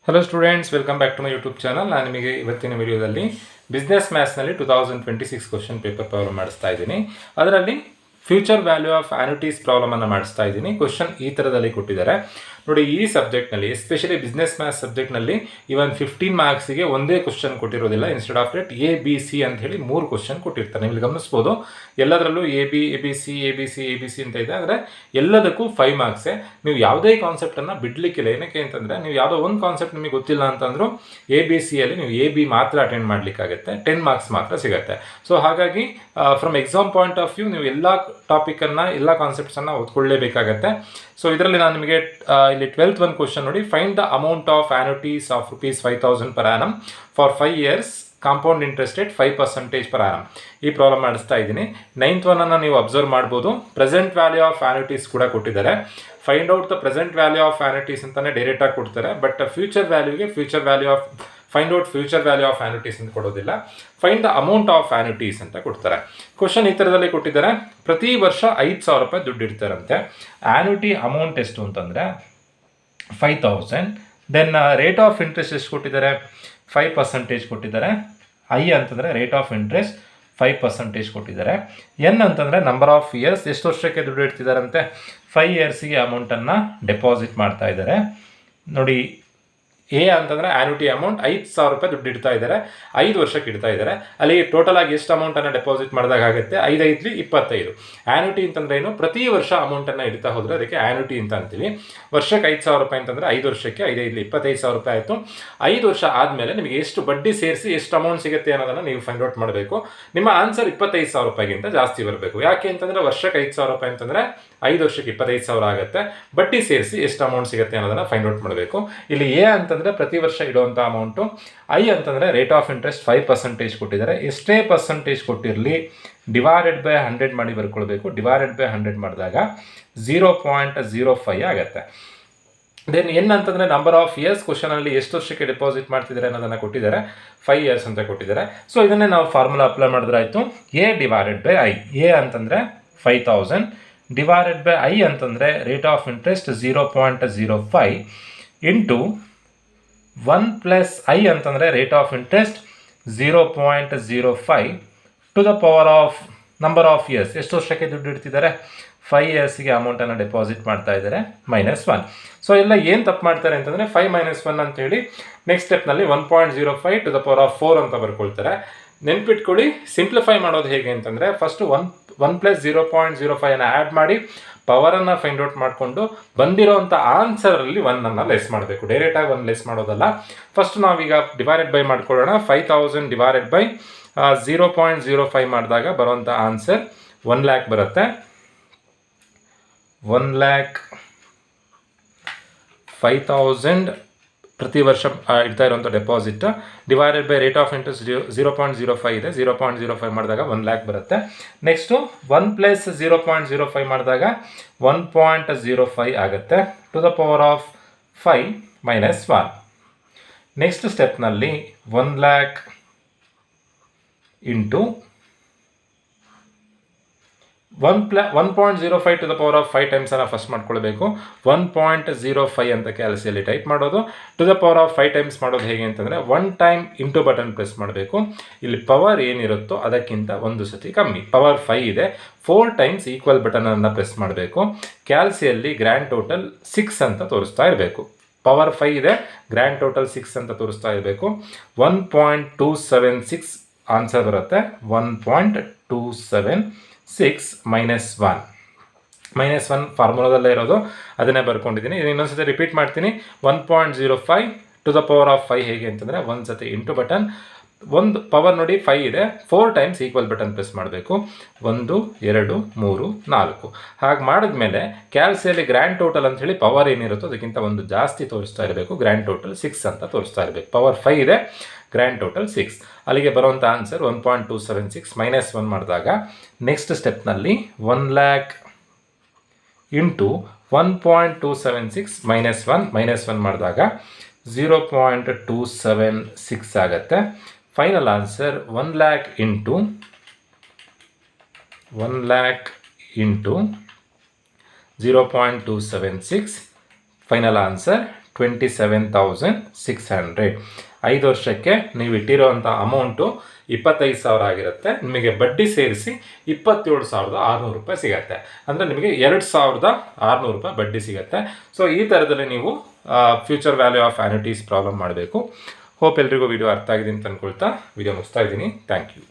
Hello students, welcome back to my YouTube channel. ನಾನು ನಿಮಗೆ ಇವತ್ತಿನ ವಿಡಿಯೋದಲ್ಲಿ ಬಿಸ್ನೆಸ್ ಮ್ಯಾಥ್ಸ್ನಲ್ಲಿ 2026 ಕ್ವಶನ್ ಪೇಪರ್ ಪ್ರಾಬ್ಲಮ್ ಮಾಡಿಸ್ತಾ ಇದ್ದೀನಿ. ಅದರಲ್ಲಿ ಫ್ಯೂಚರ್ ವ್ಯಾಲ್ಯೂ ಆಫ್ ಆ್ಯನ್ಯುಟೀಸ್ ಪ್ರಾಬ್ಲಮನ್ನು ಮಾಡಿಸ್ತಾ ಇದ್ದೀನಿ. ಕ್ವಶನ್ ಈ ಥರದಲ್ಲಿ ಕೊಟ್ಟಿದ್ದಾರೆ ನೋಡಿ. ಈ ಸಬ್ಜೆಕ್ಟ್ನಲ್ಲಿ ಎಸ್ಪೆಷಲಿ ಬಿಸ್ನೆಸ್ ಮ್ಯಾಥ್ಸ್ ಸಬ್ಜೆಕ್ಟ್ನಲ್ಲಿ ಇವನ್ 15 ಮಾರ್ಕ್ಸಿಗೆ ಒಂದೇ ಕ್ವಶನ್ ಕೊಟ್ಟಿರೋದಿಲ್ಲ. Instead of it A B C ಅಂತ ಹೇಳಿ 3 ಕ್ವಶನ್ ಕೊಟ್ಟಿರ್ತಾರೆ. ನೀವು ಗಮನಿಸ್ಬೋದು, ಎಲ್ಲದರಲ್ಲೂ ಎ ಬಿ ಸಿ ಅಂತ ಇದೆ. ಅಂದರೆ ಎಲ್ಲದಕ್ಕೂ 5 ಮಾರ್ಕ್ಸೇ. ನೀವು ಯಾವುದೇ ಕಾನ್ಸೆಪ್ಟನ್ನು ಬಿಡಲಿಕ್ಕಿಲ್ಲ. ಏನಕ್ಕೆ ಅಂತಂದರೆ, ನೀವು ಯಾವುದೋ ಒಂದು ಕಾನ್ಸೆಪ್ಟ್ ನಿಮಗೆ ಗೊತ್ತಿಲ್ಲ ಅಂತಂದರೂ ಎ ಬಿ ಸಿಯಲ್ಲಿ ನೀವು ಎ ಬಿ ಮಾತ್ರ ಅಟೆಂಡ್ ಮಾಡಲಿಕ್ಕಾಗತ್ತೆ, 10 ಮಾರ್ಕ್ಸ್ ಮಾತ್ರ ಸಿಗುತ್ತೆ. ಸೊ ಹಾಗಾಗಿ from exam point of view ನೀವು ಎಲ್ಲ ಟಾಪಿಕನ್ನು, ಎಲ್ಲ ಕಾನ್ಸೆಪ್ಟ್ಸನ್ನು ಓದ್ಕೊಳ್ಳೇಬೇಕಾಗತ್ತೆ. ಸೊ ಇದರಲ್ಲಿ ನಾನು ನಿಮಗೆ ಇಲ್ಲಿ 12th ಒಂದು ಕ್ವಶನ್ ನೋಡಿ. Find the amount of annuities of ₹5,000 per annum for 5 years, compound interest rate 5% per annum. ಈ ಪ್ರಾಬ್ಲಮ್ ಮಾಡಿಸ್ತಾ ಇದ್ದೀನಿ. 9th ಒನ್ನನ್ನು ನೀವು ಅಬ್ಸರ್ವ್ ಮಾಡ್ಬೋದು. ಪ್ರೆಸೆಂಟ್ ವ್ಯಾಲ್ಯೂ ಆಫ್ ಆ್ಯನ್ಯುಟೀಸ್ ಕೂಡ ಕೊಟ್ಟಿದ್ದಾರೆ. Find out the present value of annuities ಅಂತಲೇ ಡೈರೆಕ್ಟಾಗಿ ಕೊಡ್ತಾರೆ. ಬಟ್ ಫ್ಯೂಚರ್ ವ್ಯಾಲ್ಯೂಗೆ find out future value of annuities ಅಂತ ಕೊಡೋದಿಲ್ಲ. Find the amount of annuities ಅಂತ ಕೊಡ್ತಾರೆ. ಕ್ವಶನ್ ಈ ಥರದಲ್ಲಿ ಕೊಟ್ಟಿದ್ದಾರೆ. ಪ್ರತಿ ವರ್ಷ ₹5,000 ದುಡ್ಡು ಇಡ್ತಾರಂತೆ. ಆ್ಯನ್ಯುಟಿ ಅಮೌಂಟ್ ಎಷ್ಟು ಅಂತಂದರೆ 5,000. ದೆನ್ ರೇಟ್ ಆಫ್ ಇಂಟ್ರೆಸ್ಟ್ ಎಷ್ಟು ಕೊಟ್ಟಿದ್ದಾರೆ? 5% ಕೊಟ್ಟಿದ್ದಾರೆ. ಐ ಅಂತಂದರೆ ರೇಟ್ ಆಫ್ ಇಂಟ್ರೆಸ್ಟ್ 5% ಕೊಟ್ಟಿದ್ದಾರೆ. ಎನ್ ಅಂತಂದರೆ ನಂಬರ್ ಆಫ್ ಇಯರ್ಸ್, ಎಷ್ಟು ವರ್ಷಕ್ಕೆ ದುಡ್ಡು ಇಡ್ತಿದ್ದಾರಂತೆ? 5 yearsಗೆ ಅಮೌಂಟನ್ನು ಡೆಪಾಸಿಟ್ ಮಾಡ್ತಾ ಇದ್ದಾರೆ ನೋಡಿ. ಎ ಅಂತಂದರೆ ಆ್ಯನ್ಯುಟಿ ಅಮೌಂಟ್ ₹5,000 ದುಡ್ಡು ಇಡ್ತಾ ಇದ್ದಾರೆ, 5 ವರ್ಷಕ್ಕೆ ಇಡ್ತಾ ಇದ್ದಾರೆ. ಅಲ್ಲಿ ಟೋಟಲ್ ಆಗಿ ಎಷ್ಟು ಅಮೌಂಟನ್ನು ಡೆಪಾಸಿಟ್ ಮಾಡಿದಾಗ ಆಗುತ್ತೆ? 5 × 5 = 25. ಆ್ಯನ್ಯುಟಿ ಅಂತಂದರೆ ಏನು? ಪ್ರತಿ ವರ್ಷ ಅಮೌಂಟನ್ನು ಇಡ್ತಾ ಹೋದರೆ ಅದಕ್ಕೆ ಆ್ಯನ್ಯುಟಿ ಅಂತ ಅಂತೀವಿ. ವರ್ಷಕ್ಕೆ ₹5,000 ಅಂತಂದರೆ 5 ವರ್ಷಕ್ಕೆ 5 × 5 = 25,000 ಆಯಿತು. 5 ವರ್ಷ ಆದಮೇಲೆ ನಿಮಗೆ ಎಷ್ಟು ಬಡ್ಡಿ ಸೇರಿಸಿ ಎಷ್ಟು ಅಮೌಂಟ್ ಸಿಗುತ್ತೆ ಅನ್ನೋದನ್ನು ನೀವು ಫೈಂಡ್ ಔಟ್ ಮಾಡಬೇಕು. ನಿಮ್ಮ ಆನ್ಸರ್ ₹25,000ಗಿಂತ ಜಾಸ್ತಿ ಬರಬೇಕು. ಯಾಕೆ ಅಂತಂದರೆ ವರ್ಷಕ್ಕೆ ₹5,000 ಅಂತಂದರೆ 5 ವರ್ಷಕ್ಕೆ 25,000 ಆಗುತ್ತೆ. ಬಡ್ಡಿ ಸೇರಿಸಿ ಎಷ್ಟು ಅಮೌಂಟ್ ಸಿಗುತ್ತೆ ಅನ್ನೋದನ್ನು ಫೈಂಡ್ ಔಟ್ ಮಾಡಬೇಕು. ಇಲ್ಲಿ ಎ ಅಂತಂದರೆ ಪ್ರತಿ ವರ್ಷ ಇಡುವಂಥ ಅಮೌಂಟು, ಐ ಅಂತಂದರೆ ರೇಟ್ ಆಫ್ ಇಂಟ್ರೆಸ್ಟ್ 5% ಕೊಟ್ಟಿದ್ದಾರೆ. ಎಷ್ಟೇ ಪರ್ಸೆಂಟೇಜ್ ಕೊಟ್ಟಿರಲಿ /100 ಮಾಡಿ ಬರ್ಕೊಳ್ಬೇಕು. /100 ಮಾಡಿದಾಗ 0.05 ಆಗುತ್ತೆ. ದೆನ್ ಎನ್ ಅಂತಂದರೆ ನಂಬರ್ ಆಫ್ ಇಯರ್ಸ್. ಕ್ವಶನಲ್ಲಿ ಎಷ್ಟು ವರ್ಷಕ್ಕೆ ಡೆಪಾಸಿಟ್ ಮಾಡ್ತಿದ್ದಾರೆ ಅನ್ನೋದನ್ನು ಕೊಟ್ಟಿದ್ದಾರೆ. 5 years ಅಂತ ಕೊಟ್ಟಿದ್ದಾರೆ. ಸೊ ಇದನ್ನೇ ನಾವು ಫಾರ್ಮುಲಾ ಅಪ್ಲೈ ಮಾಡಿದ್ರೆ ಆಯಿತು. A/I. ಎ ಅಂತಂದರೆ 5,000 /I ಅಂತಂದರೆ rate of interest 0.05 into 1 + I ಅಂತಂದರೆ rate of interest 0.05 to the power of number of years. ಎಷ್ಟು ವರ್ಷಕ್ಕೆ ದುಡ್ಡು ಇಡ್ತಿದ್ದಾರೆ? 5 yearsಗೆ ಅಮೌಂಟನ್ನು ಡೆಪಾಸಿಟ್ ಮಾಡ್ತಾ ಇದ್ದಾರೆ, -1. ಸೊ ಎಲ್ಲ ಏನು ತಪ್ಪು ಮಾಡ್ತಾರೆ ಅಂತಂದರೆ 5 - 1 ಅಂತೇಳಿ ನೆಕ್ಸ್ಟ್ ಸ್ಟೆಪ್ನಲ್ಲಿ 1.05 ಟು ದ ಪವರ್ ಆಫ್ 4 ಅಂತ ಬರ್ಕೊಳ್ತಾರೆ. ನೆನ್ಪಿಟ್ಕೊಳ್ಳಿ, ಸಿಂಪ್ಲಿಫೈ ಮಾಡೋದು ಹೇಗೆ ಅಂತಂದರೆ, ಫಸ್ಟು 1 + 0.05 ಆ್ಯಡ್ ಮಾಡಿ ಪವರನ್ನು ಫೈಂಡ್ ಔಟ್ ಮಾಡಿಕೊಂಡು ಬಂದಿರೋವಂಥ ಆನ್ಸರಲ್ಲಿ 1 ಲೆಸ್ ಮಾಡಬೇಕು. ಡೈರೆಕ್ಟಾಗಿ 1 ಲೆಸ್ ಮಾಡೋದಲ್ಲ. ಫಸ್ಟ್ ನಾವೀಗ ಡಿವೈಡೆಡ್ ಬೈ ಮಾಡ್ಕೊಳ್ಳೋಣ. 5,000 / 0.05 ಮಾಡಿದಾಗ ಬರುವಂಥ ಆನ್ಸರ್ 1 lakh ಬರುತ್ತೆ. 1,05,000 ಪ್ರತಿ ವರ್ಷ ಇಡ್ತಾ ಇರುವಂಥ deposit divided by rate of interest 0.05 ಇದೆ. 0.05 ಮಾಡಿದಾಗ 1 lakh ಬರುತ್ತೆ. ನೆಕ್ಸ್ಟು 1 + 0.05 ಮಾಡಿದಾಗ 1.05 ಆಗುತ್ತೆ to the power of 5 - 1. Next ಸ್ಟೆಪ್ನಲ್ಲಿ 1 lakh into 1.05 to the power of 5 ಟೈಮ್ಸನ್ನು ಫಸ್ಟ್ ಮಾಡ್ಕೊಳ್ಬೇಕು. 1.05 ಅಂತ ಕ್ಯಾಲ್ಸಿಯಲ್ಲಿ ಟೈಪ್ ಮಾಡೋದು. To the power of 5 times ಮಾಡೋದು ಹೇಗೆ ಅಂತಂದರೆ 1 time ಇಂಟು ಬಟನ್ ಪ್ರೆಸ್ ಮಾಡಬೇಕು. ಇಲ್ಲಿ ಪವರ್ ಏನಿರುತ್ತೋ ಅದಕ್ಕಿಂತ 1 ಸತಿ ಕಮ್ಮಿ. ಪವರ್ 5 ಇದೆ, 4 times ಈಕ್ವಲ್ ಬಟನನ್ನು ಪ್ರೆಸ್ ಮಾಡಬೇಕು. ಕ್ಯಾಲ್ಸಿಯಲ್ಲಿ ಗ್ರ್ಯಾಂಡ್ ಟೋಟಲ್ 6 ಅಂತ ತೋರಿಸ್ತಾ ಇರಬೇಕು. ಪವರ್ 5 ಇದೆ, ಗ್ರ್ಯಾಂಡ್ ಟೋಟಲ್ 6 ಅಂತ ತೋರಿಸ್ತಾ ಇರಬೇಕು. 1.276 ಆನ್ಸರ್ ಬರುತ್ತೆ. 1.276 -1 ಫಾರ್ಮುಲಾದಲ್ಲೇ ಇರೋದು, ಅದನ್ನೇ ಬರ್ಕೊಂಡಿದ್ದೀನಿ. ಇನ್ನೊಂದು ಸತಿ ರಿಪೀಟ್ ಮಾಡ್ತೀನಿ. 1.05 ಟು ದ ಪವರ್ ಆಫ್ 5 ಹೇಗೆ ಅಂತಂದರೆ 1 ಸತಿ ಇಂಟು ಬಟನ್, ಒಂದು ಪವರ್ ನೋಡಿ 5 ಇದೆ, 4 times ಈಕ್ವಲ್ ಬಟನ್ ಪ್ರೆಸ್ ಮಾಡಬೇಕು. 1 2 3 4 ಹಾಗೆ ಮಾಡಿದ್ಮೇಲೆ ಕ್ಯಾಲ್ಸಿಯಲ್ಲಿ ಗ್ರ್ಯಾಂಡ್ ಟೋಟಲ್ ಅಂತ ಹೇಳಿ ಪವರ್ ಏನಿರುತ್ತೋ ಅದಕ್ಕಿಂತ 1 ಜಾಸ್ತಿ ತೋರಿಸ್ತಾ ಇರಬೇಕು. ಗ್ರ್ಯಾಂಡ್ ಟೋಟಲ್ 6 ಅಂತ ತೋರಿಸ್ತಾ ಇರಬೇಕು. ಪವರ್ 5 ಇದೆ, ಗ್ರ್ಯಾಂಡ್ ಟೋಟಲ್ 6. ಅಲ್ಲಿಗೆ ಬರುವಂಥ ಆನ್ಸರ್ 1.276 -1 ಮಾಡಿದಾಗ ನೆಕ್ಸ್ಟ್ ಸ್ಟೆಪ್ನಲ್ಲಿ 1 lakh ಇಂಟು 1.276 -1 ಮಾಡಿದಾಗ 0.276 ಆಗುತ್ತೆ. Final answer 1 lakh into 0.276. Final answer 27,600. 5 ವರ್ಷಕ್ಕೆ ನೀವು ಇಟ್ಟಿರೋವಂಥ ಅಮೌಂಟು 25,000 ಆಗಿರುತ್ತೆ. ನಿಮಗೆ ಬಡ್ಡಿ ಸೇರಿಸಿ 27,600 ರೂಪಾಯಿ ಸಿಗುತ್ತೆ. ಅಂದರೆ ನಿಮಗೆ 2,600 ರೂಪಾಯಿ ಬಡ್ಡಿ ಸಿಗುತ್ತೆ. ಸೊ ಈ ಥರದಲ್ಲಿ ನೀವು future value of annuities problem ಮಾಡಬೇಕು. ಹೋಪ್ ಎಲ್ರಿಗೂ ವಿಡಿಯೋ ಅರ್ಥ ಆಗಿದೆ ಅಂತ ಅಂದ್ಕೊಳ್ತಾ ವಿಡಿಯೋ ಮುಗಿಸ್ತಾ ಇದ್ದೀನಿ. Thank you.